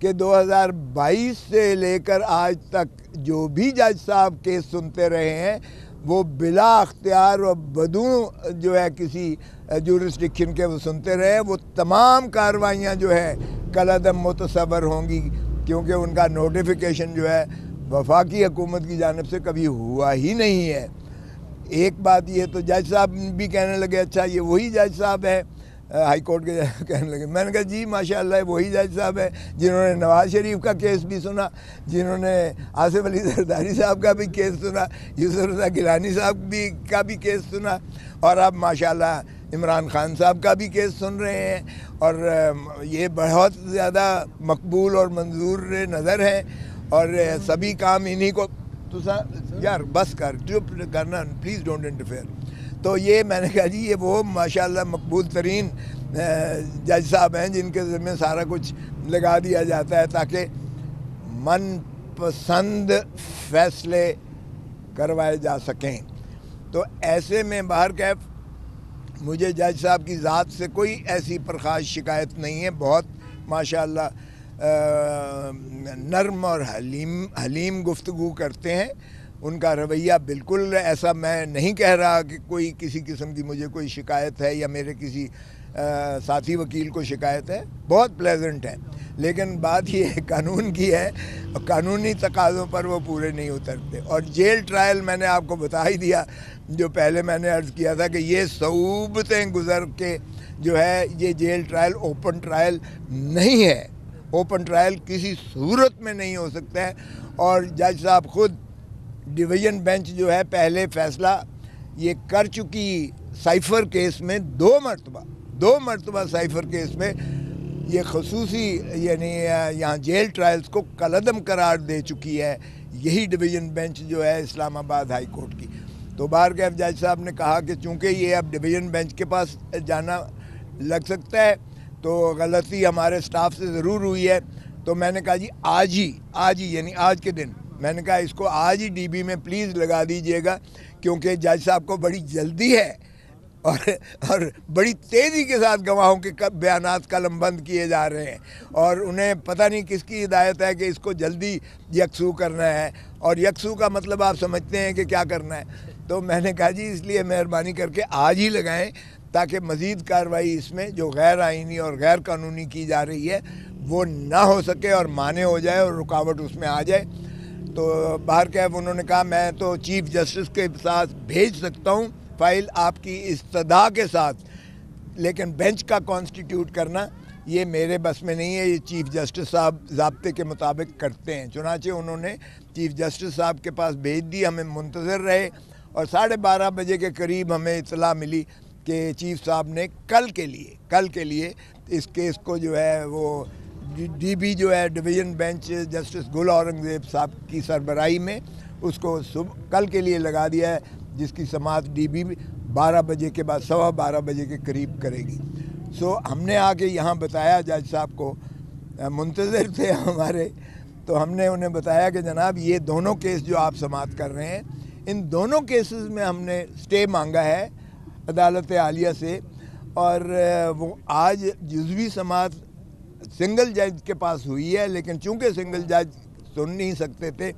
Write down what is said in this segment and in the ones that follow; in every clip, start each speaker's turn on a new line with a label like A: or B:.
A: کہ 2022 سے لے کر آج تک جو بھی جج صاحب کیس سنتے رہے ہیں وہ بلا اختیار و بدون جو ہے کسی جورسڈکشن کے وہ سنتے رہے. وہ تمام کارروائیاں جو ہے کالعدم متصور ہوں گی، کیونکہ ان کا نوٹیفیکیشن جو ہے وفاقی حکومت کی جانب سے کبھی ہوا ہی نہیں ہے. ایک بات یہ تو جج صاحب بھی کہنے لگے اچھا یہ وہی جج صاحب ہے ہائی کورٹ کے کہنے لگے. میں نے کہا جی ماشاءاللہ وہی جج صاحب ہے جنہوں نے نواز شریف کا کیس بھی سنا، جنہوں نے آصف علی زرداری صاحب کا بھی کیس سنا، یوسف رضا گیلانی صاحب کا بھی کیس سنا، اور اب ماشاءاللہ عمران خان صاحب کا بھی کیس سن رہے ہیں. اور یہ بہت زیادہ مقبول اور منظور نظر ہیں، اور سبھی کام انہی کو تو یار بس کر چپ کرنا پلیز ڈونٹ انٹرفیئر. تو یہ میں نے کہا جی یہ وہ ماشاءاللہ مقبول ترین جج صاحب ہیں جن کے ذمہ سارا کچھ لگا دیا جاتا ہے تاکہ من پسند فیصلے کروائے جا سکیں. تو ایسے میں بہرکیف مجھے جج صاحب کی ذات سے کوئی ایسی پرخاش شکایت نہیں ہے. بہت ماشاءاللہ نرم اور حلیم گفتگو کرتے ہیں. ان کا رویہ بالکل ایسا میں نہیں کہہ رہا کہ کوئی کسی قسم کی مجھے کوئی شکایت ہے یا میرے کسی ساتھی وکیل کو شکایت ہے. بہت پلیزنٹ ہے، لیکن بات یہ قانون کی ہے، قانونی تقاضوں پر وہ پورے نہیں اترتے. اور جیل ٹرائل میں نے آپ کو بتا ہی دیا، جو پہلے میں نے عرض کیا تھا کہ یہ صعوبتیں گزر کے جو ہے یہ جیل ٹرائل اوپن ٹرائل نہیں ہے. اوپن ٹرائل کسی صورت میں نہیں ہو سکتا ہے. اور جج صاحب خود ڈویژن بینچ جو ہے پہلے فیصلہ یہ کر چکی سائفر کیس میں دو مرتبہ سائفر کیس میں یہ خصوصی یعنی یہاں جیل ٹرائلز کو کالعدم قرار دے چکی ہے یہی ڈویژن بینچ جو ہے اسلام آباد ہائی کورٹ کی. تو بہرکیف جج صاحب نے کہا کہ چونکہ یہ اب ڈویژن بینچ کے پاس جانا لگ سکتا ہے تو غلطی ہمارے سٹاف سے ضرور ہوئی ہے. تو میں نے کہا جی آج ہی یعنی آج کے دن میں نے کہا اس کو آج ہی ڈی بی میں پلیز لگا دیجئے گا، کیونکہ جج صاحب کو بڑی جلدی ہے اور بڑی تیزی کے ساتھ گواہوں کے بیانات قلم بند کیے جا رہے ہیں، اور انہیں پتہ نہیں کس کی ہدایت ہے کہ اس کو جلدی یکسو کرنا ہے. اور یکسو کا مطلب آپ سمجھتے ہیں کہ کیا کرنا ہے. تو میں نے کہا جی اس لیے مہربانی کر کے آج ہی لگائیں تاکہ مزید کارروائی اس میں جو غیر آئینی اور غیر قانونی کی جا رہی ہے وہ نہ ہو سکے اور مانع ہو جائے اور رکاوٹ اس میں آ جائے. تو بہرکیف انہوں نے کہا میں تو چیف جسٹس کے ساتھ بھیج سکتا ہوں فائل آپ کی استدعا کے ساتھ، لیکن بینچ کا کانسٹیٹیوٹ کرنا یہ میرے بس میں نہیں ہے، یہ چیف جسٹس صاحب ضابطے کے مطابق کرتے ہیں. چنانچہ انہوں نے چیف جسٹس صاحب کے پاس بھیج دی، ہمیں منتظر رہے، اور 12:30 بجے کے قریب ہمیں اطلاع ملی کہ چیف صاحب نے کل کے لیے اس کیس کو جو ہے وہ ڈی بی جو ہے ڈویژن بینچ جسٹس گل اورنگزیب صاحب کی سربراہی میں اس کو کل کے لیے لگا دیا ہے، جس کی سماعت ڈی بی 12 بجے کے بعد 12:15 بجے کے قریب کرے گی. ہم نے آ کے یہاں بتایا جج صاحب کو، منتظر تھے ہمارے، تو ہم نے انہیں بتایا کہ جناب یہ دونوں کیس جو آپ سماعت کر رہے ہیں ان دونوں کیسز میں ہم نے سٹے مانگا ہے عدالت عالیہ سے، اور وہ آج جزوی سماعت سنگل جج کے پاس ہوئی ہے، لیکن چونکہ سنگل جج سن نہیں سکتے تھے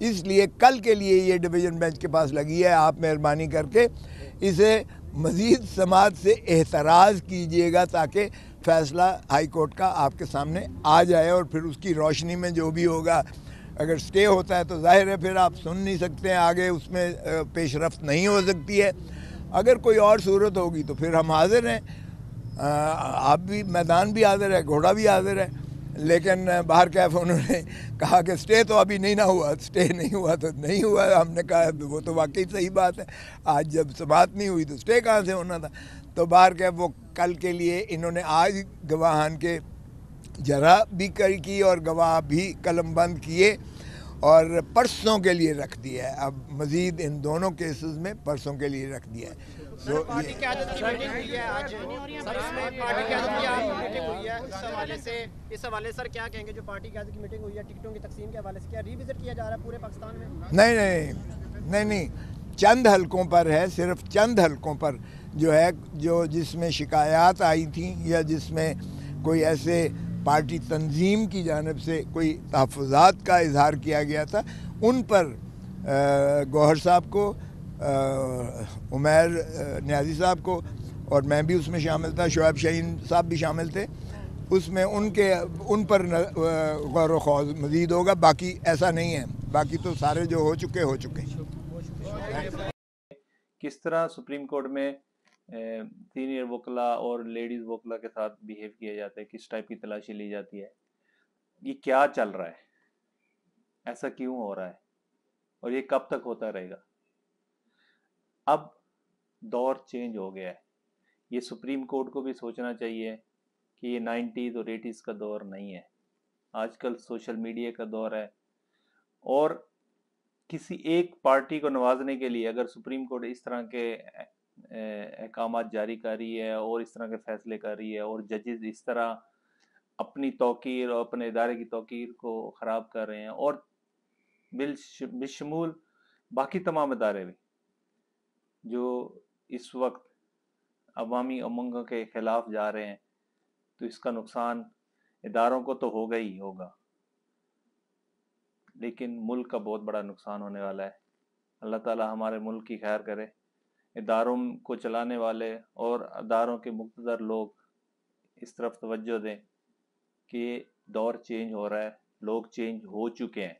A: اس لیے کل کے لیے یہ ڈویژن بینچ کے پاس لگی ہے. آپ مہربانی کر کے اسے مزید سماعت سے احتراز کیجئے گا تاکہ فیصلہ ہائی کورٹ کا آپ کے سامنے آ جائے، اور پھر اس کی روشنی میں جو بھی ہوگا، اگر سٹے ہوتا ہے تو ظاہر ہے پھر آپ سن نہیں سکتے ہیں، آگے اس میں پیش رفت نہیں ہو سکتی ہے. اگر کوئی اور صورت ہوگی تو پھر ہم حاضر ہیں، آپ بھی میدان بھی حاضر ہے، گھوڑا بھی حاضر ہے. لیکن بہرکیف انہوں نے کہا کہ سٹے تو ابھی نہیں ہوا تو نہیں ہوا. ہم نے کہا وہ تو واقعی صحیح بات ہے، آج جب سماعت نہیں ہوئی تو سٹے کہاں سے ہونا تھا. تو بہرکیف وہ کل کے لیے انہوں نے آج گواہان کے جرح بھی کی اور گواہ بھی قلم بند کیے اور پرسوں کے لیے رکھ دیا ہے. اب مزید ان دونوں کیسز میں پرسوں کے لیے رکھ دیا ہے.
B: پارٹی قیادت کی میٹنگ ہوئی ہے آج، سر اس میں پارٹی قیادت کی میٹنگ ہوئی ہے، اس حوالے سر کیا کہیں گے؟ جو پارٹی قیادت کی میٹنگ ہوئی ہے ٹکٹوں کی تقسیم کے حوالے سے کیا ری وزٹ کیا جا رہا ہے پورے پاکستان میں؟
A: نہیں، چند حلقوں پر ہے، صرف چند حلقوں پر جو ہے جس میں شکایات آئی تھیں یا جس میں کوئی ایسے پارٹی تنظیم کی جانب سے کوئی تحفظات کا اظہار کیا گیا تھا، ان پر گوہر صاحب کو، عمیر نیازی صاحب کو، اور میں بھی اس میں شامل تھا، شعیب شاہین صاحب بھی شامل تھے، اس میں ان پر غور و خوض مزید ہوگا. باقی ایسا نہیں ہے، باقی تو سارے جو ہو چکے.
C: کس طرح سپریم کورٹ میں سینئر وکلا اور لیڈیز وکلا کے ساتھ بیہیو کیا جاتا ہے، کس ٹائپ کی تلاشی لی جاتی ہے، یہ کیا چل رہا ہے، ایسا کیوں ہو رہا ہے، اور یہ کب تک ہوتا رہے گا؟ اب دور چینج ہو گیا ہے. یہ سپریم کورٹ کو بھی سوچنا چاہیے کہ یہ 90s اور 80s کا دور نہیں ہے. آج کل سوشل میڈیا کا دور ہے، اور کسی ایک پارٹی کو نوازنے کے لیے اگر سپریم کورٹ اس طرح کے احکامات جاری کر رہی ہے اور اس طرح کے فیصلے کر رہی ہے، اور ججز اس طرح اپنی توقیر اور اپنے ادارے کی توقیر کو خراب کر رہے ہیں، اور بشمول باقی تمام ادارے بھی جو اس وقت عوامی امنگوں کے خلاف جا رہے ہیں، تو اس کا نقصان اداروں کو تو ہوگا ہی ہوگا، لیکن ملک کا بہت بڑا نقصان ہونے والا ہے. اللہ تعالی ہمارے ملک کی خیر کرے. اداروں کو چلانے والے اور اداروں کے مقتدر لوگ اس طرف توجہ دیں کہ دور چینج ہو رہا ہے، لوگ چینج ہو چکے ہیں،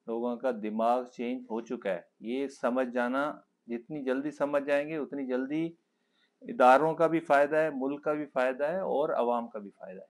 C: لوگوں کا دماغ چینج ہو چکا ہے. یہ سمجھ جانا، جتنی جلدی سمجھ جائیں گے اتنی جلدی اداروں کا بھی فائدہ ہے، ملک کا بھی فائدہ ہے، اور عوام کا بھی فائدہ ہے.